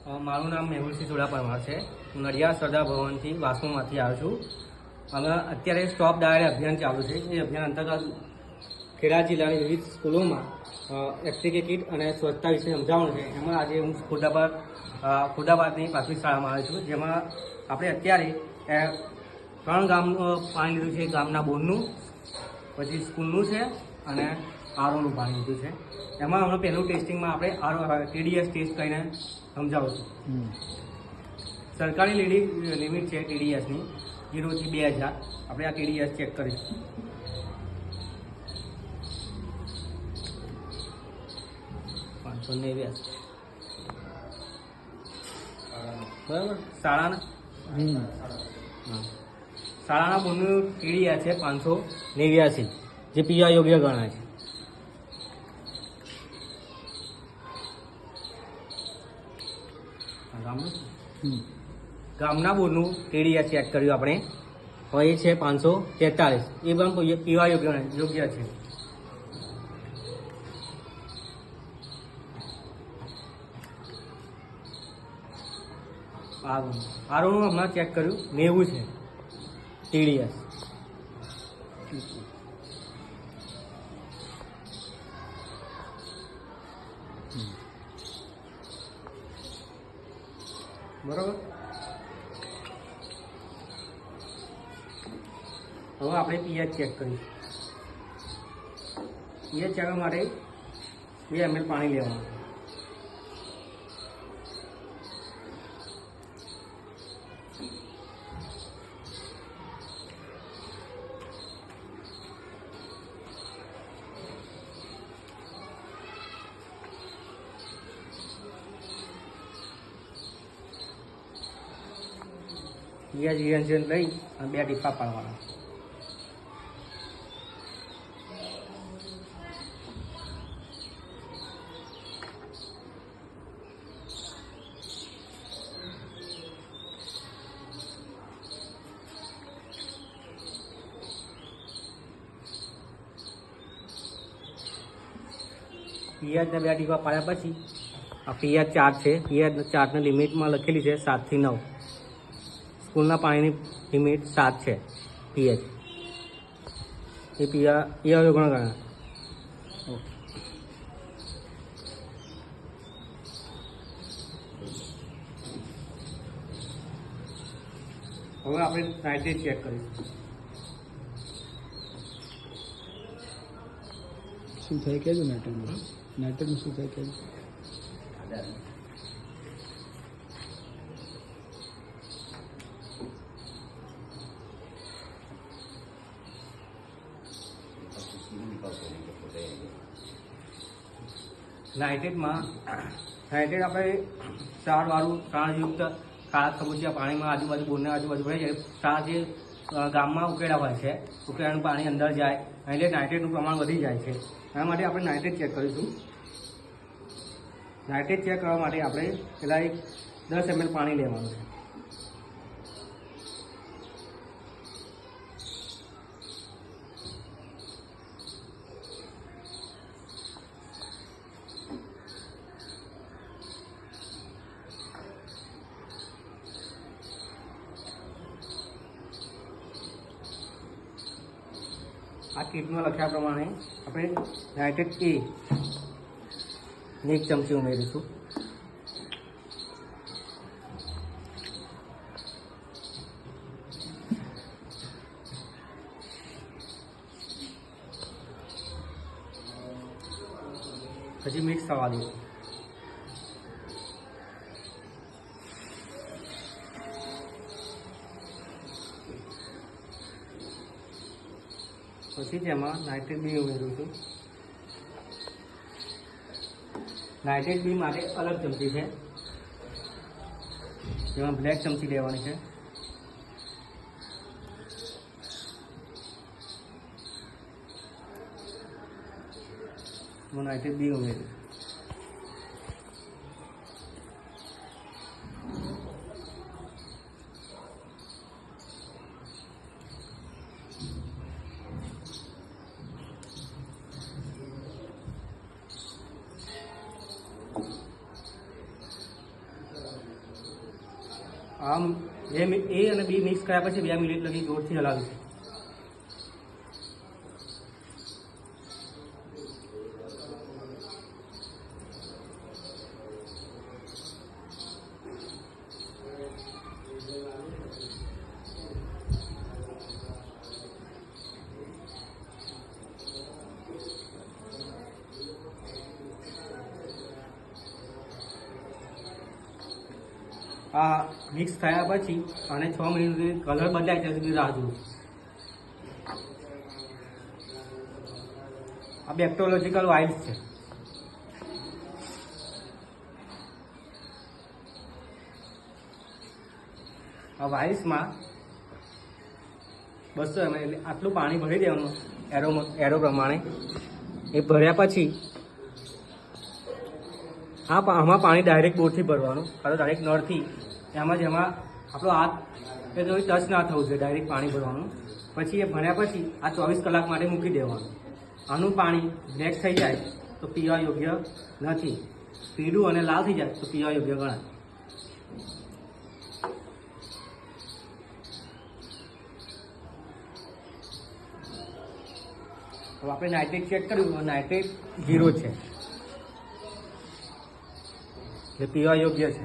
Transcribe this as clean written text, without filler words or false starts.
મારું નામ મેહુલસિંહ જોડા પરમાર છે. હું નડિયાદ સરદાર ભવનથી વાસુમાંથી આવ્યો છું. અમે અત્યારે સ્ટોપ ડાયરી અભિયાન ચાલુ છે. એ અભિયાન અંતર્ગત ખેડા જિલ્લાની વિવિધ સ્કૂલોમાં એફટીકે કીટ અને સ્વચ્છતા વિશે સમજાવવાનું છે. એમાં આજે હું ખુદાબાદની પ્રાથમિક શાળામાં આવ્યો છું, જેમાં આપણે અત્યારે 3 ગામનું પાણી લીધું છે. ગામના બોરનું, પછી સ્કૂલનું છે અને આરોનું પાણી લીધું છે. એમાં હમણાં પહેલું ટેસ્ટિંગમાં આપણે TDS ટેસ્ટ કરીને સમજાવું છું. સરકારી લિમિટ છે TDSની 0 થી 2000. આપણે આ TDS ચેક કરીશું. બરાબર. શાળાના બોરનું TDS છે 589, જે પીવા યોગ્ય ગણાય છે. ગામના બોરનું TDS ચેક કર્યું આપણે, હવે એ છે 543. એ પણ પીવા યોગ્ય છે. આરોનું હમણાં ચેક કર્યું, 90 છે TDS. બરાબર. હવે આપણે પીએચ ચેક કરીશું. પીએચ ચેક કરવા માટે 2 ml પાણી લેવાનું. પીએચ રિએજન્ટ લઈ અને 2 ટીપા પાડવાના. પીએચના 2 ટીપા પાડ્યા પછી આ પીએચ 4 છે. પીએચ 4ની લિમિટમાં લખેલી છે 7 થી 9. સ્કૂલના પાણીની લિમિટ 7 છે પીએચ. એ પીવા યોગ્ય ગણાય. હવે આપણે નાઇટ્રેટ ચેક કરીશું. શું થાય કહેજો. નાઇટ્રેટનું શું થાય કહેજો. નાઇટ્રેટ આપણે ક્ષારવાળું ક્ષારયુક્ત ખારા ખબૂચિયા પાણીમાં આજુબાજુ બોરના આજુબાજુ ભરાઈ જાય. ક્ષાર જે ગામમાં ઉકેળા હોય છે, ઉકેળાનું પાણી અંદર જાય એટલે નાઇટ્રેટનું પ્રમાણ વધી જાય છે. એના માટે આપણે નાઇટ્રેટ ચેક કરીશું. નાઇટ્રેટ ચેક કરવા માટે આપણે પહેલાં 10 ml પાણી લેવાનું છે. આ કીટમાં લખ્યા પ્રમાણે આપણે નાઇટ્રેટ A 1 ચમચી ઉમેરીશું. પછી મિક્સ થવા દઈશું. પછી તેમાં નાઇટ્રેટ B ઉમેરું છું. નાઇટ્રેટ B માટે અલગ ચમચી છે, જેમાં બ્લેક ચમચી લેવાની છે. હું નાઇટ્રેટ B ઉમેરું. આમ એ અને બી મિક્સ કર્યા પછી 2 મિનિટ લગી જોરથી હલાવીશું. આ મિક્સ થયા પછી અને 6 મિનિટ સુધી કલર બદલાય ત્યાં સુધી રાહ જુઓ. આ બેક્ટોલોજીકલ વાઇલ્સ છે. આ વાઇલ્સમાં 200 ml એટલે આટલું પાણી ભરી દેવાનું એરો પ્રમાણે. એ ભર્યા પછી આમાં પાણી ડાયરેક્ટ બોરથી ભરવાનું, કાં તો ડાયરેક્ટ નળથી. એમાં આપણો હાથ એ તો ટચ ના થવું જોઈએ, ડાયરેક્ટ પાણી ભરવાનું. પછી એ ભર્યા પછી આ 24 કલાક માટે મૂકી દેવાનું. આનું પાણી બ્લેક થઈ જાય તો પીવા યોગ્ય નથી, પીળું અને લાલ થઈ જાય તો પીવા યોગ્ય ગણાય. હવે આપણે નાઇટ્રેટ ચેક કર્યું, નાઇટ્રેટ 0 છે, એટલે પીવા યોગ્ય છે.